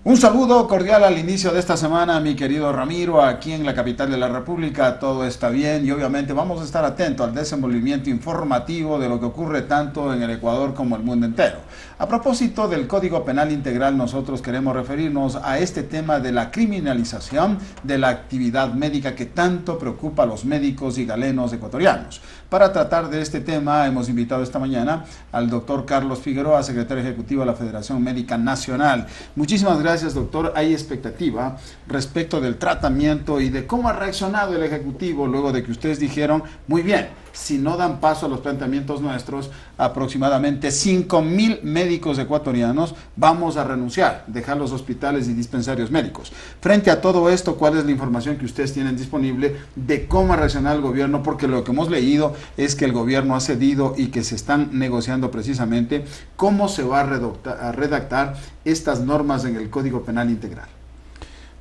Un saludo cordial al inicio de esta semana, mi querido Ramiro, aquí en la capital de la República. Todo está bien y obviamente vamos a estar atentos al desenvolvimiento informativo de lo que ocurre tanto en el Ecuador como el mundo entero. A propósito del Código Penal Integral, nosotros queremos referirnos a este tema de la criminalización de la actividad médica que tanto preocupa a los médicos y galenos ecuatorianos. Para tratar de este tema hemos invitado esta mañana al doctor Carlos Figueroa, secretario ejecutivo de la Federación Médica Nacional. Muchísimas gracias, doctor. Hay expectativa respecto del tratamiento y de cómo ha reaccionado el Ejecutivo luego de que ustedes dijeron, muy bien, si no dan paso a los planteamientos nuestros, aproximadamente 5.000 médicos ecuatorianos vamos a renunciar, dejar los hospitales y dispensarios médicos. Frente a todo esto, ¿cuál es la información que ustedes tienen disponible de cómo ha reaccionado el gobierno? Porque lo que hemos leído es que el gobierno ha cedido y que se están negociando precisamente cómo se va a redactar estas normas en el Código Penal Integral.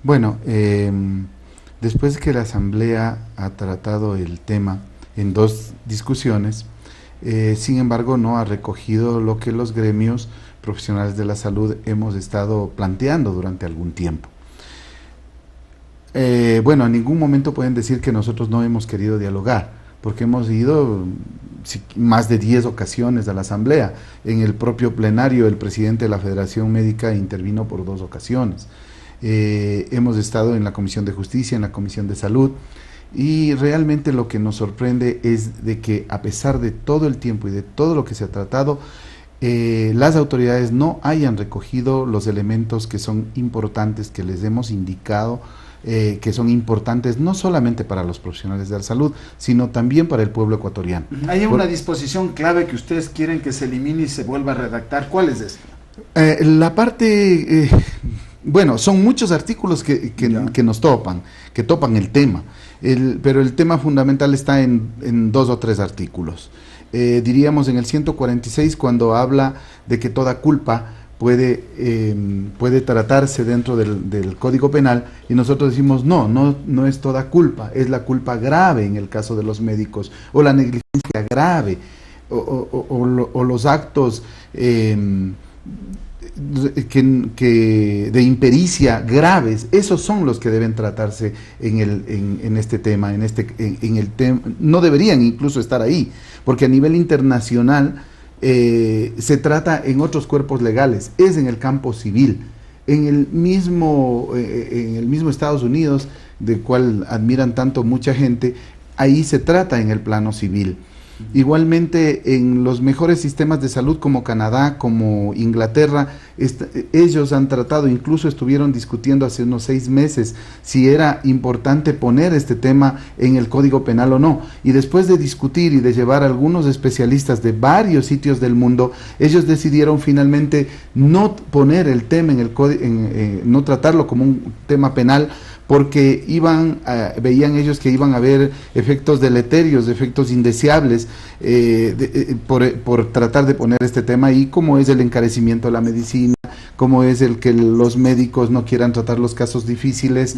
Bueno, después de que la Asamblea ha tratado el tema en dos discusiones, sin embargo no ha recogido lo que los gremios profesionales de la salud hemos estado planteando durante algún tiempo. Bueno, en ningún momento pueden decir que nosotros no hemos querido dialogar, porque hemos ido más de 10 ocasiones a la Asamblea. En el propio plenario el presidente de la Federación Médica intervino por 2 ocasiones. Hemos estado en la Comisión de Justicia, en la Comisión de Salud, y realmente lo que nos sorprende es de que a pesar de todo el tiempo y de todo lo que se ha tratado, las autoridades no hayan recogido los elementos que son importantes, que les hemos indicado, que son importantes no solamente para los profesionales de la salud, sino también para el pueblo ecuatoriano. Hay una disposición clave que ustedes quieren que se elimine y se vuelva a redactar. ¿Cuál es esa? La parte, bueno, son muchos artículos que nos topan, que topan el tema, pero el tema fundamental está en 2 o 3 artículos. Diríamos en el 146, cuando habla de que toda culpa puede tratarse dentro del Código Penal, y nosotros decimos no es toda culpa, es la culpa grave en el caso de los médicos, o la negligencia grave, o los actos de impericia graves. Esos son los que deben tratarse en este tema, no deberían incluso estar ahí, porque a nivel internacional se trata en otros cuerpos legales, es en el campo civil, en el mismo Estados Unidos, del cual admiran tanto mucha gente. Ahí se trata en el plano civil. Igualmente en los mejores sistemas de salud como Canadá, como Inglaterra, ellos han tratado, incluso estuvieron discutiendo hace unos 6 meses si era importante poner este tema en el Código Penal o no, y después de discutir y de llevar a algunos especialistas de varios sitios del mundo, ellos decidieron finalmente no poner el tema no tratarlo como un tema penal, porque veían ellos que iban a haber efectos deleterios, efectos indeseables por tratar de poner este tema ahí, como es el encarecimiento de la medicina, como es el que los médicos no quieran tratar los casos difíciles.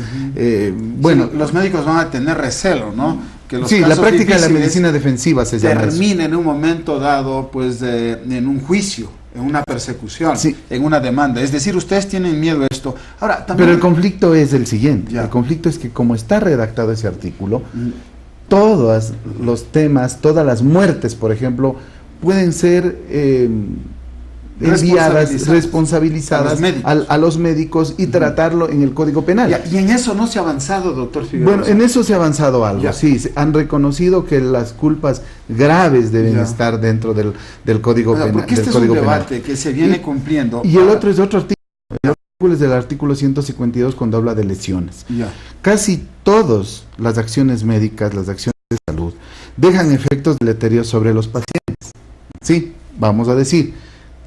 Bueno, sí, los médicos van a tener recelo, ¿no? Que los casos la práctica de la medicina defensiva se llama eso. Termine en un momento dado, pues, en un juicio, en una persecución, sí, en una demanda. Es decir, ustedes tienen miedo a esto. Ahora, también... Pero el conflicto es el siguiente. El conflicto es que como está redactado ese artículo, todos los temas, todas las muertes, por ejemplo, pueden ser enviadas, responsabilizadas a los médicos y tratarlo en el Código Penal. Y en eso no se ha avanzado, doctor Figueroa. Bueno, en eso se ha avanzado algo, sí, han reconocido que las culpas graves deben estar dentro del Código Penal. Porque este es un debate que se viene cumpliendo. Y el otro es otro artículo. El artículo es del artículo 152 cuando habla de lesiones. Casi todas las acciones médicas, las acciones de salud, dejan efectos deleterios sobre los pacientes. Sí, vamos a decir,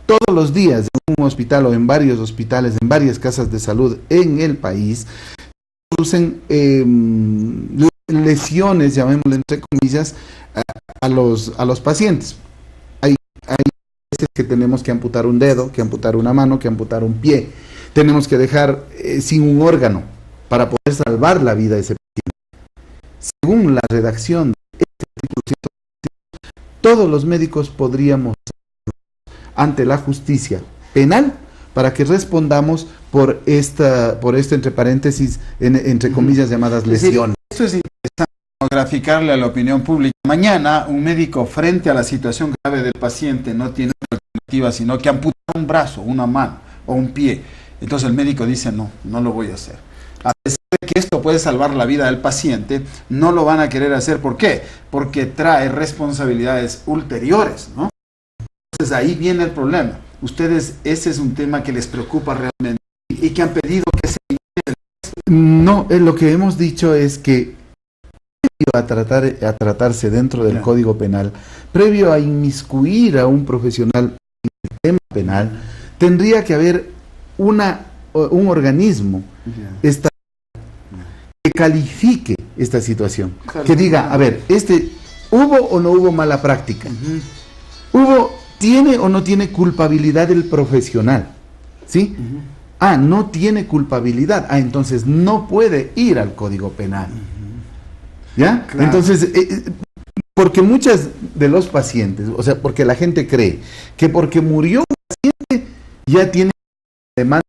todos los días en un hospital o en varios hospitales, en varias casas de salud en el país, producen lesiones, llamémosle entre comillas, a los pacientes. Hay veces que tenemos que amputar un dedo, que amputar una mano, que amputar un pie. Tenemos que dejar sin un órgano para poder salvar la vida de ese paciente. Según la redacción de este artículo, todos los médicos podríamos ante la justicia penal para que respondamos por esta entre paréntesis, entre comillas, llamadas lesiones. Esto es interesante, graficarle a la opinión pública. Mañana un médico, frente a la situación grave del paciente, no tiene otra alternativa sino que amputar un brazo, una mano o un pie. Entonces el médico dice, no lo voy a hacer. A pesar de que esto puede salvar la vida del paciente, no lo van a querer hacer. ¿Por qué? Porque trae responsabilidades ulteriores, ¿no? Entonces ahí viene el problema. Ustedes, ese es un tema que les preocupa realmente y que han pedido que se... No, lo que hemos dicho es que previo a tratarse dentro del Código Penal, previo a inmiscuir a un profesional en el tema penal, tendría que haber un organismo que califique esta situación, que diga, a ver, ¿hubo o no hubo mala práctica? ¿Tiene o no tiene culpabilidad el profesional? ¿Sí? No tiene culpabilidad. Entonces no puede ir al Código Penal. ¿Ya? Claro. Entonces, porque muchas de los pacientes, o sea, porque la gente cree que porque murió un paciente ya tiene demanda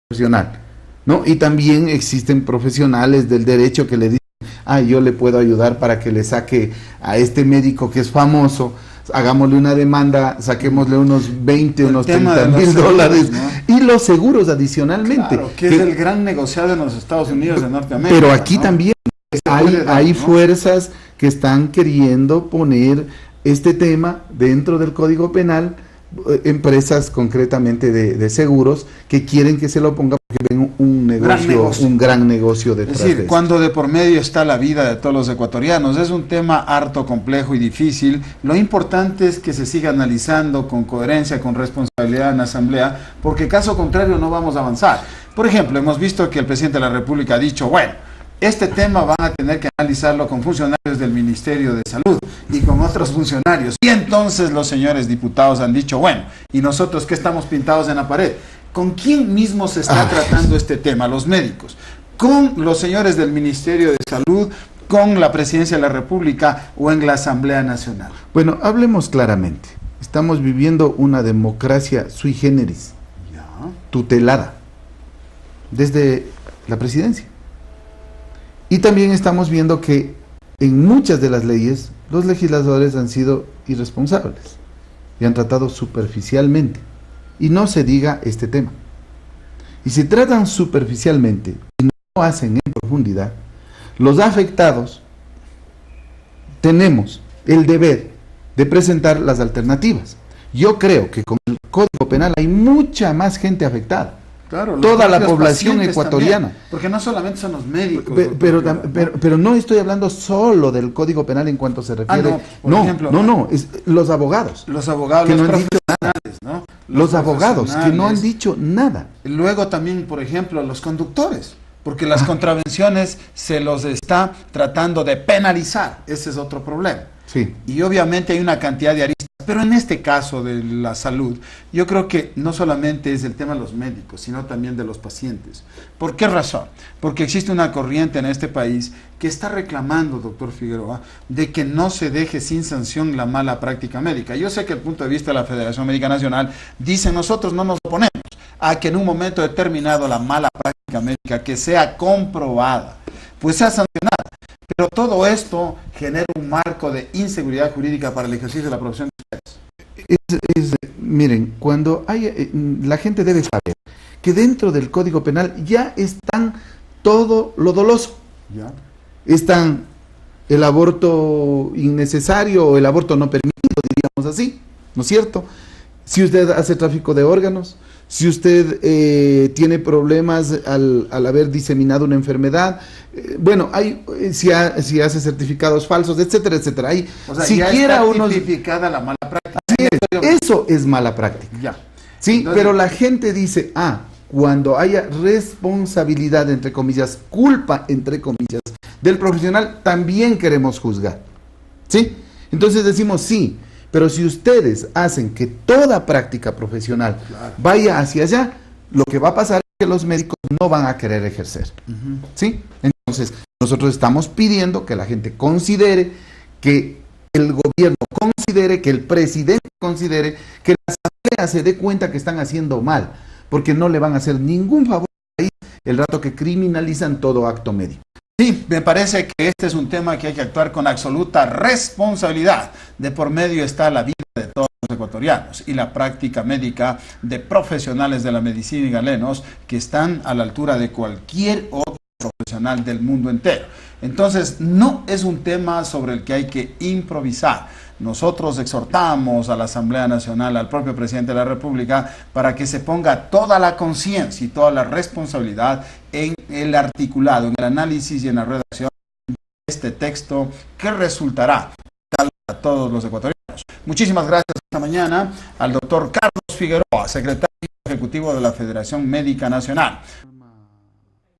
profesional, ¿no? Y también existen profesionales del derecho que le dicen, yo le puedo ayudar para que le saque a este médico que es famoso, hagámosle una demanda, saquémosle unos 20, unos 30 mil dólares, ¿no? Y los seguros adicionalmente. Claro, que es el gran negociado en los Estados Unidos de Norteamérica. Pero aquí, ¿no?, también hay fuerzas que están queriendo poner este tema dentro del Código Penal, empresas concretamente de seguros que quieren que se lo ponga porque ven un gran negocio detrás. Es decir, cuando de por medio está la vida de todos los ecuatorianos, es un tema harto complejo y difícil. Lo importante es que se siga analizando con coherencia, con responsabilidad en la Asamblea, porque caso contrario no vamos a avanzar. Por ejemplo, hemos visto que el presidente de la República ha dicho, bueno, este tema van a tener que analizarlo con funcionarios del Ministerio de Salud y con otros funcionarios. Y entonces los señores diputados han dicho, bueno, ¿y nosotros qué estamos pintados en la pared? ¿Con quién mismo se está tratando este tema? Los médicos, con los señores del Ministerio de Salud, con la Presidencia de la República o en la Asamblea Nacional. Bueno, hablemos claramente. Estamos viviendo una democracia sui generis, tutelada, desde la presidencia. Y también estamos viendo que en muchas de las leyes los legisladores han sido irresponsables y han tratado superficialmente. Y no se diga este tema. Y si tratan superficialmente y no hacen en profundidad, los afectados tenemos el deber de presentar las alternativas. Yo creo que con el Código Penal hay mucha más gente afectada. Claro, toda la población ecuatoriana. También, porque no solamente son los médicos. Pero no estoy hablando solo del Código Penal en cuanto se refiere. Los abogados. Los abogados, que los no han dicho nada. ¿No? Los abogados que no han dicho nada. Luego también, por ejemplo, los conductores, porque las contravenciones se los está tratando de penalizar. Ese es otro problema. Sí. Y obviamente hay una cantidad de aristas, pero en este caso de la salud, yo creo que no solamente es el tema de los médicos, sino también de los pacientes. ¿Por qué razón? Porque existe una corriente en este país que está reclamando, doctor Figueroa, de que no se deje sin sanción la mala práctica médica. Yo sé que el punto de vista de la Federación Médica Nacional dice, nosotros no nos oponemos a que en un momento determinado la mala práctica médica que sea comprobada, pues sea sancionada. Pero todo esto genera un marco de inseguridad jurídica para el ejercicio de la profesión de ustedes. Miren, cuando la gente debe saber que dentro del Código Penal ya están todo lo doloso. ¿Ya? Están el aborto innecesario o el aborto no permitido, diríamos así, ¿no es cierto? Si usted hace tráfico de órganos, si usted tiene problemas al haber diseminado una enfermedad, si hace certificados falsos, etcétera, etcétera. Hay, o sea, siquiera ya está tipificada la mala práctica. Eso es mala práctica. Ya. Sí, Entonces, pero la gente dice, cuando haya responsabilidad, entre comillas, culpa, entre comillas, del profesional, también queremos juzgar. ¿Sí? Entonces decimos sí. Pero si ustedes hacen que toda práctica profesional vaya hacia allá, lo que va a pasar es que los médicos no van a querer ejercer. ¿Sí? Entonces, nosotros estamos pidiendo que la gente considere, que el gobierno considere, que el presidente considere, que la asamblea se dé cuenta que están haciendo mal. porque no le van a hacer ningún favor al país el rato que criminalizan todo acto médico. Sí, me parece que este es un tema que hay que actuar con absoluta responsabilidad. De por medio está la vida de todos los ecuatorianos y la práctica médica de profesionales de la medicina y galenos que están a la altura de cualquier otro profesional del mundo entero. Entonces, no es un tema sobre el que hay que improvisar. Nosotros exhortamos a la Asamblea Nacional, al propio presidente de la República, para que se ponga toda la conciencia y toda la responsabilidad en el articulado, en el análisis y en la redacción de este texto que resultará a todos los ecuatorianos. Muchísimas gracias esta mañana al doctor Carlos Figueroa, secretario ejecutivo de la Federación Médica Nacional.